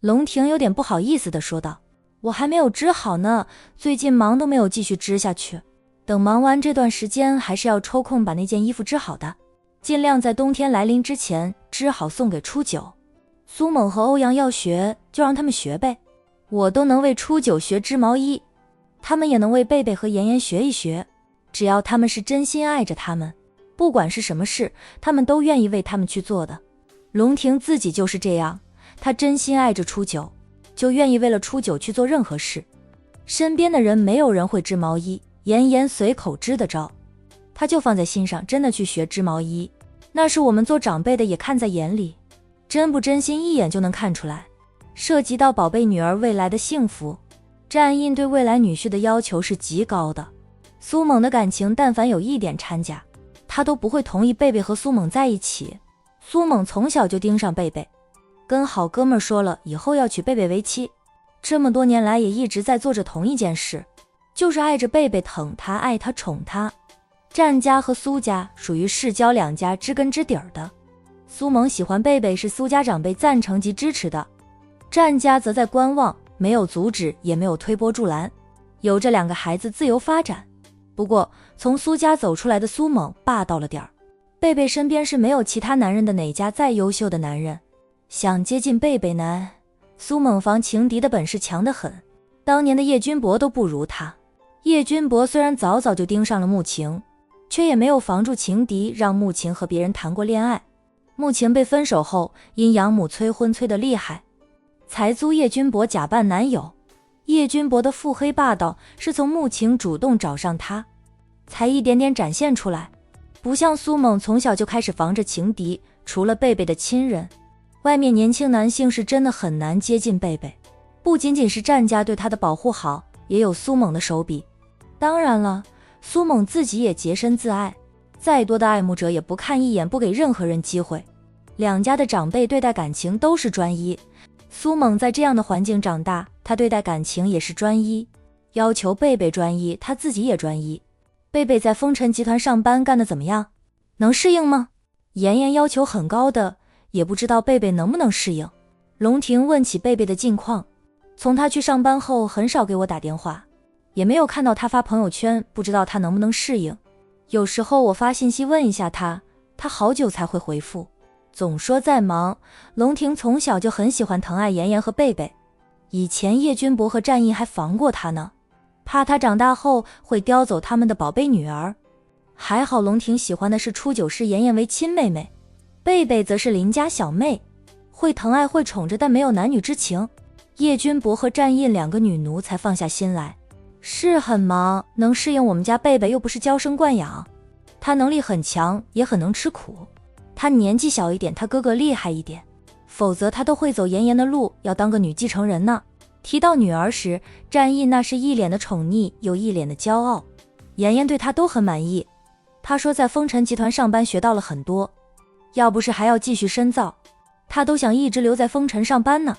龙婷有点不好意思地说道，我还没有织好呢，最近忙都没有继续织下去，等忙完这段时间还是要抽空把那件衣服织好的，尽量在冬天来临之前织好送给初九。苏猛和欧阳要学就让他们学呗，我都能为初九学织毛衣，他们也能为贝贝和妍妍学一学，只要他们是真心爱着他们，不管是什么事，他们都愿意为他们去做的。龙婷自己就是这样，她真心爱着初九，就愿意为了初九去做任何事。身边的人没有人会织毛衣，妍妍随口织的招，她就放在心上，真的去学织毛衣，那是我们做长辈的也看在眼里，真不真心一眼就能看出来。涉及到宝贝女儿未来的幸福，战印对未来女婿的要求是极高的。苏猛的感情但凡有一点掺假，他都不会同意贝贝和苏猛在一起。苏猛从小就盯上贝贝，跟好哥们说了以后要娶贝贝为妻，这么多年来也一直在做着同一件事，就是爱着贝贝，疼他，爱他，宠他。战家和苏家属于世交两家知根知底儿的，苏猛喜欢贝贝是苏家长辈赞成及支持的，战家则在观望，没有阻止也没有推波助澜，有这两个孩子自由发展。不过从苏家走出来的苏猛霸道了点儿，贝贝身边是没有其他男人的，哪家再优秀的男人想接近贝贝难。苏猛防情敌的本事强得很，当年的叶君博都不如他。叶君博虽然早早就盯上了穆晴，却也没有防住情敌，让穆晴和别人谈过恋爱。穆晴被分手后，因养母催婚催得厉害，才租叶君博假扮男友。叶君博的腹黑霸道是从穆晴主动找上他，才一点点展现出来。不像苏猛从小就开始防着情敌，除了贝贝的亲人，外面年轻男性是真的很难接近贝贝。不仅仅是战家对他的保护好，也有苏猛的手笔。当然了，苏猛自己也洁身自爱，再多的爱慕者也不看一眼，不给任何人机会。两家的长辈对待感情都是专一，苏猛在这样的环境长大，他对待感情也是专一，要求贝贝专一，他自己也专一。贝贝在风尘集团上班干得怎么样？能适应吗？妍妍要求很高的，也不知道贝贝能不能适应。龙婷问起贝贝的近况，从他去上班后很少给我打电话，也没有看到他发朋友圈，不知道他能不能适应。有时候我发信息问一下他，他好久才会回复，总说在忙。龙婷从小就很喜欢疼爱妍妍和贝贝，以前叶君博和战印还防过他呢，怕他长大后会叼走他们的宝贝女儿。还好龙婷喜欢的是初九视妍妍为亲妹妹，贝贝则是邻家小妹，会疼爱会宠着，但没有男女之情。叶君博和战印两个女奴才放下心来，是很忙，能适应我们家贝贝又不是娇生惯养，她能力很强，也很能吃苦。她年纪小一点，她哥哥厉害一点，否则她都会走妍妍的路，要当个女继承人呢。提到女儿时，战印那是一脸的宠溺，又一脸的骄傲。妍妍对她都很满意，她说在风尘集团上班学到了很多，要不是还要继续深造，她都想一直留在风尘上班呢，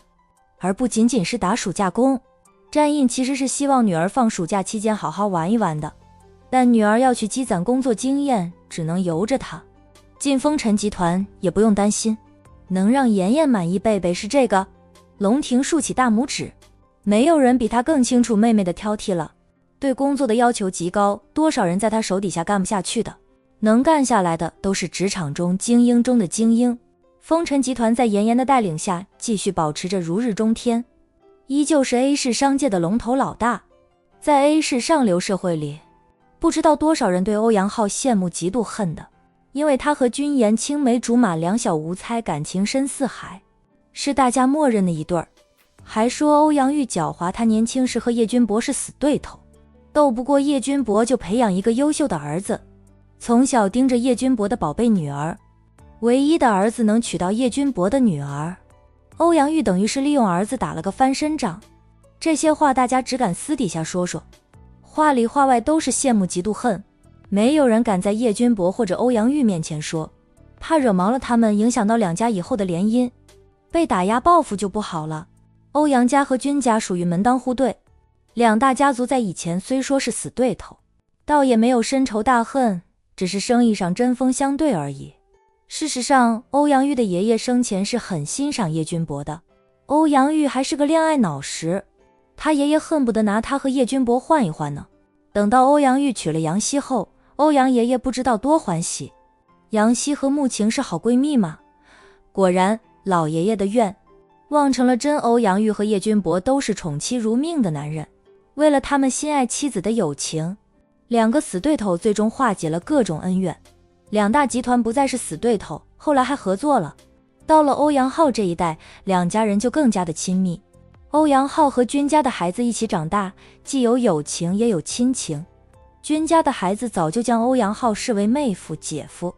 而不仅仅是打暑假工。战印其实是希望女儿放暑假期间好好玩一玩的，但女儿要去积攒工作经验，只能由着她。进风尘集团也不用担心，能让妍妍满意贝贝是这个。龙婷竖起大拇指，没有人比她更清楚妹妹的挑剔了，对工作的要求极高，多少人在她手底下干不下去的，能干下来的都是职场中精英中的精英。风尘集团在妍妍的带领下继续保持着如日中天，依旧是 A 市商界的龙头老大。在 A 市上流社会里，不知道多少人对欧阳浩羡慕嫉妒恨的，因为他和君言青梅竹马，两小无猜，感情深似海，是大家默认的一对儿。还说欧阳玉狡猾，他年轻时和叶君博是死对头，斗不过叶君博就培养一个优秀的儿子，从小盯着叶君博的宝贝女儿，唯一的儿子能娶到叶君博的女儿。欧阳玉等于是利用儿子打了个翻身仗。这些话大家只敢私底下说说，话里话外都是羡慕嫉妒恨，没有人敢在叶君博或者欧阳玉面前说，怕惹毛了他们，影响到两家以后的联姻，被打压报复就不好了。欧阳家和君家属于门当户对，两大家族在以前虽说是死对头，倒也没有深仇大恨，只是生意上针锋相对而已。事实上，欧阳玉的爷爷生前是很欣赏叶君博的，欧阳玉还是个恋爱脑时，他爷爷恨不得拿他和叶君博换一换呢。等到欧阳玉娶了杨希后，欧阳爷爷不知道多欢喜。杨希和穆晴是好闺蜜嘛，果然老爷爷的愿望成了真，欧阳玉和叶君博都是宠妻如命的男人。为了他们心爱妻子的友情，两个死对头最终化解了各种恩怨，两大集团不再是死对头，后来还合作了。到了欧阳浩这一代，两家人就更加的亲密。欧阳浩和君家的孩子一起长大，既有友情也有亲情。君家的孩子早就将欧阳浩视为妹夫姐夫，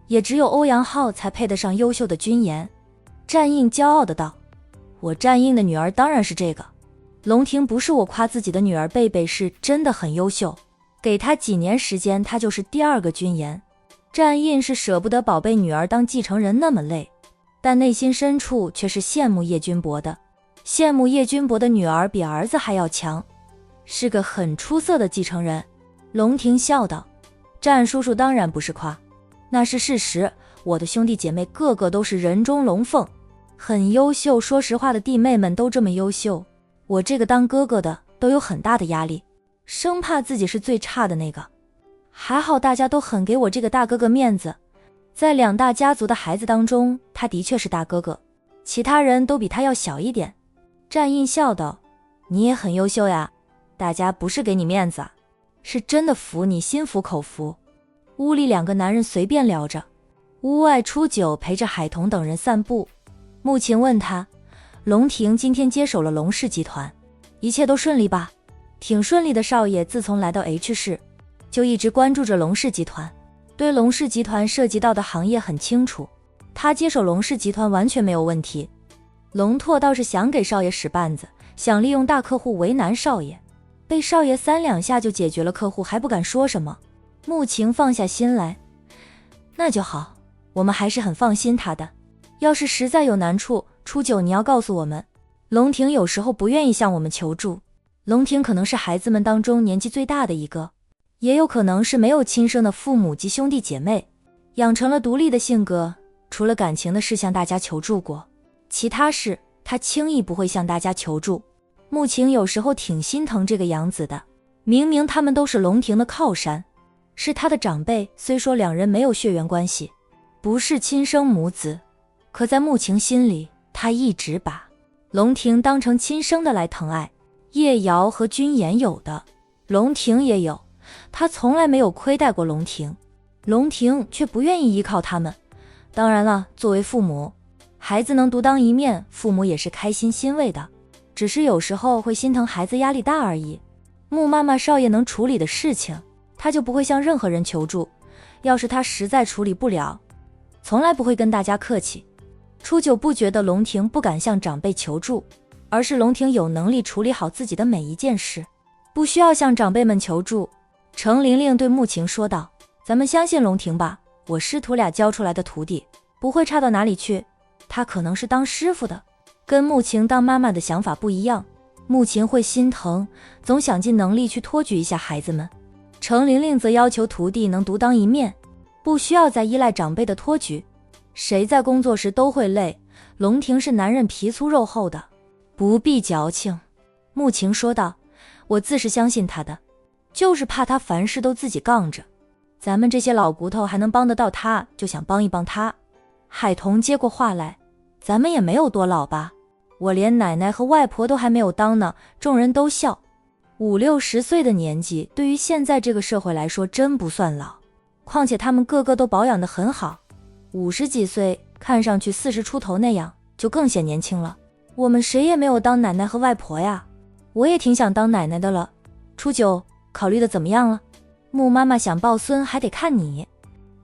也只有欧阳浩才配得上优秀的君言。战印骄傲的道，我战印的女儿当然是这个。龙婷不是我夸自己的女儿，贝贝是真的很优秀，给她几年时间她就是第二个君言。战印是舍不得宝贝女儿当继承人那么累，但内心深处却是羡慕叶君博的，羡慕叶君博的女儿比儿子还要强，是个很出色的继承人。龙婷笑道，战叔叔当然不是夸，那是事实，我的兄弟姐妹个个都是人中龙凤，很优秀。说实话的弟妹们都这么优秀，我这个当哥哥的都有很大的压力，生怕自己是最差的那个。还好大家都很给我这个大哥哥面子，在两大家族的孩子当中，他的确是大哥哥，其他人都比他要小一点。战印笑道，你也很优秀呀，大家不是给你面子，是真的服你，心服口服。屋里两个男人随便聊着，屋外初九陪着海童等人散步。穆晴问他，龙婷今天接手了龙氏集团，一切都顺利吧？挺顺利的，少爷自从来到 H 市就一直关注着龙氏集团，对龙氏集团涉及到的行业很清楚，他接手龙氏集团完全没有问题。龙拓倒是想给少爷使绊子，想利用大客户为难少爷，被少爷三两下就解决了客户，还不敢说什么。穆晴放下心来，那就好，我们还是很放心他的，要是实在有难处，初九你要告诉我们。龙婷有时候不愿意向我们求助，龙婷可能是孩子们当中年纪最大的一个，也有可能是没有亲生的父母及兄弟姐妹，养成了独立的性格，除了感情的事向大家求助过，其他事他轻易不会向大家求助。穆晴有时候挺心疼这个养子的，明明他们都是龙婷的靠山，是他的长辈，虽说两人没有血缘关系，不是亲生母子，可在穆晴心里，他一直把龙婷当成亲生的来疼爱。叶瑶和君言有的，龙婷也有，他从来没有亏待过龙婷，龙婷却不愿意依靠他们。当然了，作为父母，孩子能独当一面，父母也是开心欣慰的，只是有时候会心疼孩子压力大而已。穆妈妈少爷能处理的事情，他就不会向任何人求助，要是他实在处理不了，从来不会跟大家客气。初九不觉得龙婷不敢向长辈求助，而是龙婷有能力处理好自己的每一件事，不需要向长辈们求助。程玲玲对穆晴说道，咱们相信龙婷吧，我师徒俩教出来的徒弟不会差到哪里去，他可能是当师傅的，跟穆晴当妈妈的想法不一样。穆晴会心疼，总想尽能力去托举一下孩子们。程玲玲则要求徒弟能独当一面，不需要再依赖长辈的托举。谁在工作时都会累，龙婷是男人皮粗肉厚的，不必矫情。穆晴说道，我自是相信他的，就是怕他凡事都自己杠着，咱们这些老骨头还能帮得到他，就想帮一帮他。海童接过话来，咱们也没有多老吧，我连奶奶和外婆都还没有当呢。众人都笑，50-60岁的年纪对于现在这个社会来说真不算老，况且他们个个都保养得很好，50几岁看上去40出头那样，就更显年轻了。我们谁也没有当奶奶和外婆呀，我也挺想当奶奶的了。初九考虑的怎么样了？穆妈妈想抱孙还得看你。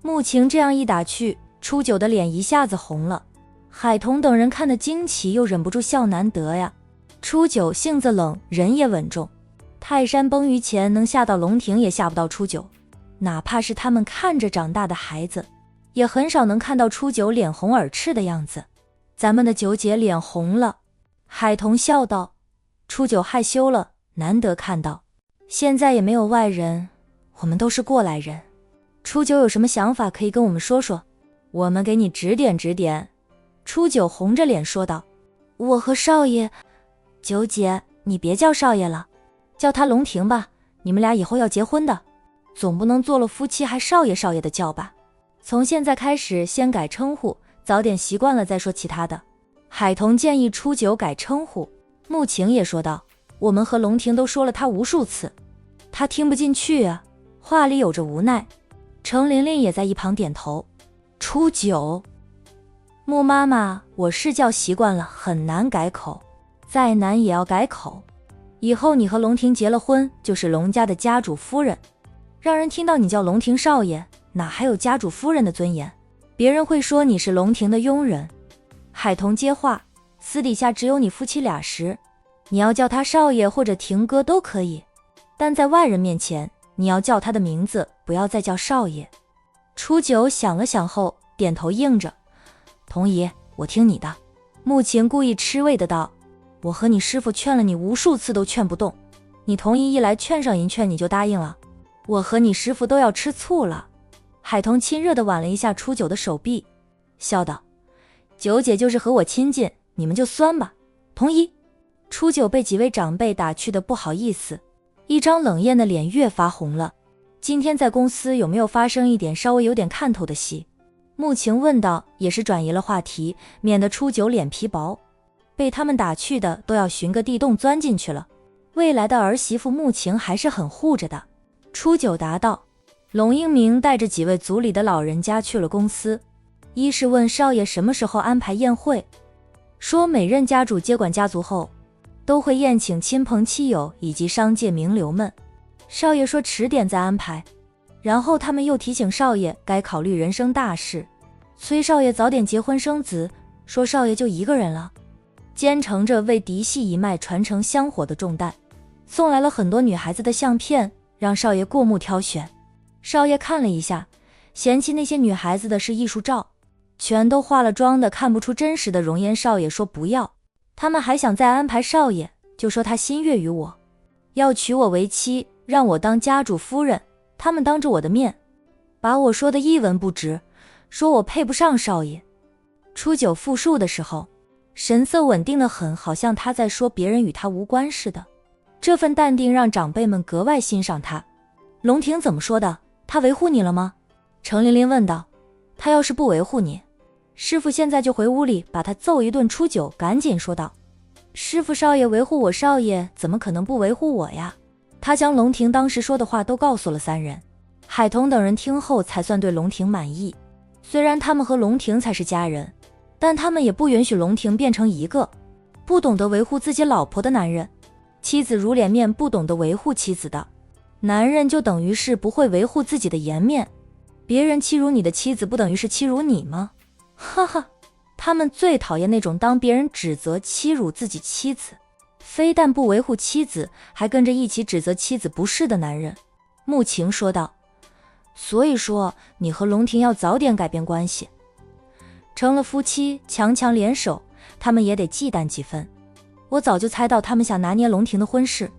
穆晴这样一打趣，初九的脸一下子红了。海童等人看得惊奇，又忍不住笑，难得呀。初九性子冷，人也稳重，泰山崩于前能吓到龙庭，也吓不到初九。哪怕是他们看着长大的孩子，也很少能看到初九脸红耳赤的样子。咱们的九姐脸红了。海童笑道，初九害羞了，难得看到，现在也没有外人，我们都是过来人。初九有什么想法可以跟我们说说，我们给你指点指点。初九红着脸说道，我和少爷……九姐，你别叫少爷了，叫他龙庭吧，你们俩以后要结婚的，总不能做了夫妻还少爷少爷的叫吧。从现在开始先改称呼，早点习惯了再说其他的。海童建议初九改称呼，穆晴也说道，我们和龙庭都说了他无数次，他听不进去啊，话里有着无奈。程琳琳也在一旁点头。初九，穆妈妈，我是叫习惯了，很难改口，再难也要改口。以后你和龙庭结了婚，就是龙家的家主夫人，让人听到你叫龙庭少爷，哪还有家主夫人的尊严？别人会说你是龙庭的佣人。海童接话，私底下只有你夫妻俩时，你要叫他少爷或者庭哥都可以，但在外人面前，你要叫他的名字，不要再叫少爷。初九想了想后，点头应着，同意，我听你的。穆晴故意吃味的道，我和你师父劝了你无数次都劝不动，你同意一来劝上一劝你就答应了，我和你师父都要吃醋了。海童亲热地挽了一下初九的手臂，笑道，九姐就是和我亲近，你们就酸吧，同意。初九被几位长辈打趣的不好意思，一张冷艳的脸越发红了。今天在公司有没有发生一点稍微有点看头的戏？穆晴问道，也是转移了话题，免得初九脸皮薄，被他们打趣的都要寻个地洞钻进去了。未来的儿媳妇穆晴还是很护着的。初九答道，龙英明带着几位族里的老人家去了公司，一是问少爷什么时候安排宴会，说每任家主接管家族后都会宴请亲朋戚友以及商界名流们，少爷说迟点再安排。然后他们又提醒少爷该考虑人生大事，催少爷早点结婚生子，说少爷就一个人了，肩承着为嫡系一脉传承香火的重担，送来了很多女孩子的相片，让少爷过目挑选。少爷看了一下，嫌弃那些女孩子的是艺术照，全都化了妆的，看不出真实的容颜。少爷说不要，他们还想再安排少爷，就说他心悦于我，要娶我为妻，让我当家主夫人。他们当着我的面把我说的一文不值，说我配不上少爷。初九复述的时候，神色稳定得很，好像他在说别人与他无关似的。这份淡定让长辈们格外欣赏他。龙庭怎么说的？他维护你了吗？程琳琳问道。他要是不维护你，师父现在就回屋里把他揍一顿。初九赶紧说道，师父少爷维护我，少爷怎么可能不维护我呀？他将龙庭当时说的话都告诉了三人。海童等人听后才算对龙庭满意，虽然他们和龙庭才是家人，但他们也不允许龙庭变成一个不懂得维护自己老婆的男人。妻子如脸面，不懂得维护妻子的男人就等于是不会维护自己的颜面。别人欺辱你的妻子，不等于是欺辱你吗？哈哈，他们最讨厌那种当别人指责欺辱自己妻子，非但不维护妻子，还跟着一起指责妻子不是的男人。穆晴说道，所以说你和龙庭要早点改变关系，成了夫妻强强联手，他们也得忌惮几分。我早就猜到他们想拿捏龙庭的婚事，